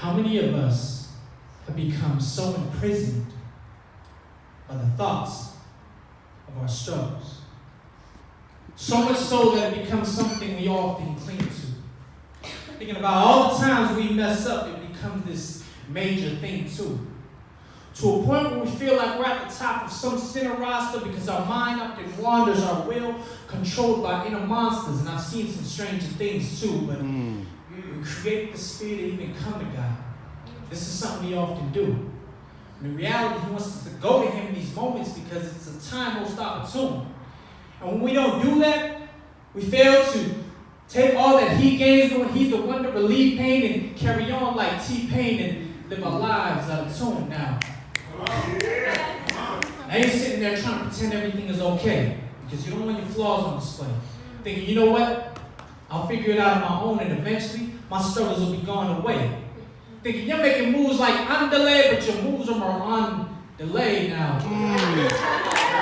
How many of us have become so imprisoned by the thoughts of our struggles? So much so that it becomes something we often cling to. Thinking about all the times we mess up, it becomes this major thing too. To a point where we feel like we're at the top of some sinner roster because our mind often wanders, our will controlled by inner monsters. And I've seen some stranger things too, but we create this fear to even come to God. This is something we often do. In reality, He wants us to go to Him in these moments because it's a time most opportune. And when we don't do that, we fail to take all that He gains when He's the one to relieve pain and carry on like T-Pain and live our lives out of tune now. I ain't sitting there trying to pretend everything is okay because you don't want your flaws on display. Thinking, you know what? I'll figure it out on my own and eventually my struggles will be gone away. Thinking you're making moves like on delay, but your moves are on delay now.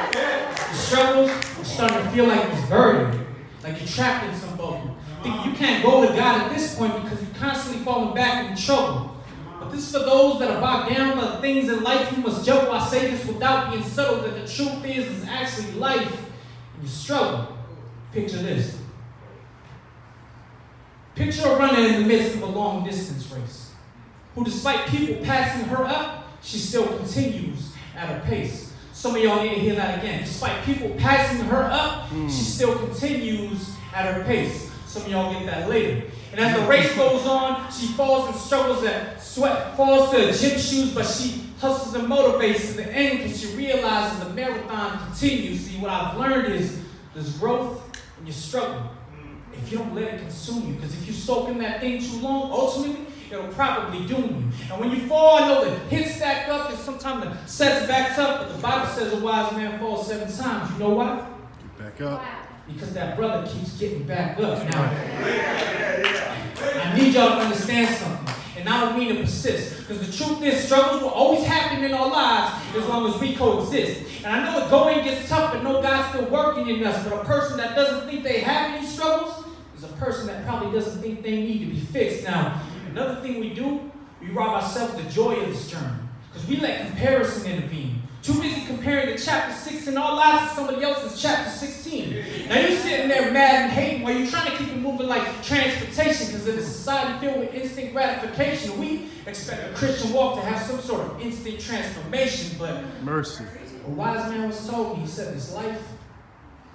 The struggles are starting to feel like this burden, like you're trapped in some bubble. Thinking you can't go to God at this point because you're constantly falling back into trouble. But this is for those that are bogged down by the things in life you must juggle. I say this without being subtle, that the truth is actually life and you struggle. Picture this. Picture a runner in the midst of a long distance race, who despite people passing her up, she still continues at her pace. Some of y'all need to hear that again. Despite people passing her up, she still continues at her pace. Some of y'all get that later. And as the race goes on, she falls and struggles and sweat falls to her gym shoes, but she hustles and motivates to the end because she realizes the marathon continues. See, what I've learned is there's growth in your struggle if you don't let it consume you. Because if you soak in that thing too long, ultimately, it'll probably doom you. And when you fall, I know the hits stack up and sometimes the sets back up, but the Bible says a wise man falls 7 times. You know why? Get back up. Because that brother keeps getting back up. Now, I need y'all to understand something. And I don't mean to persist. Because the truth is, struggles will always happen in our lives as long as we coexist. And I know the going gets tough, but no God's still working in us. But a person that doesn't think they have any struggles is a person that probably doesn't think they need to be fixed. Now, another thing we do, we rob ourselves of the joy of this journey. Because we let comparison intervene. Too busy comparing the chapter 6 in our lives to somebody else's chapter 16. Now you're sitting there mad and hating while you're trying to keep it moving like transportation because in a society filled with instant gratification, we expect a Christian walk to have some sort of instant transformation, but mercy. A wise man was told me, he said, this life,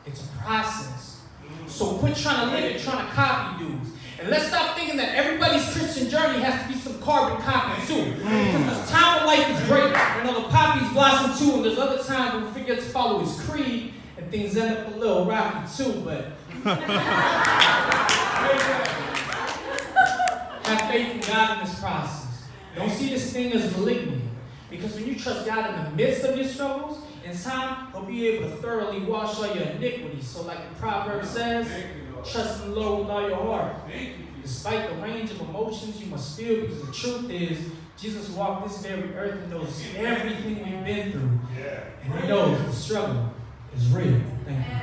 it's a process. So quit trying to live it, trying to copy dudes. And let's stop thinking that everybody's Christian journey has to be some carbon copy too. Because this time of life is great. The poppies blossom too, and there's other times when we forget to follow His creed, and things end up a little rocky too, but have faith in God in this process. Don't see this thing as malignant. Because when you trust God in the midst of your struggles, in time, He'll be able to thoroughly wash all your iniquities. So like the proverb says, trust in the Lord with all your heart. Despite the range of emotions you must feel, because the truth is, Jesus walked this very earth and knows everything we've been through. And He knows the struggle is real. Thank you.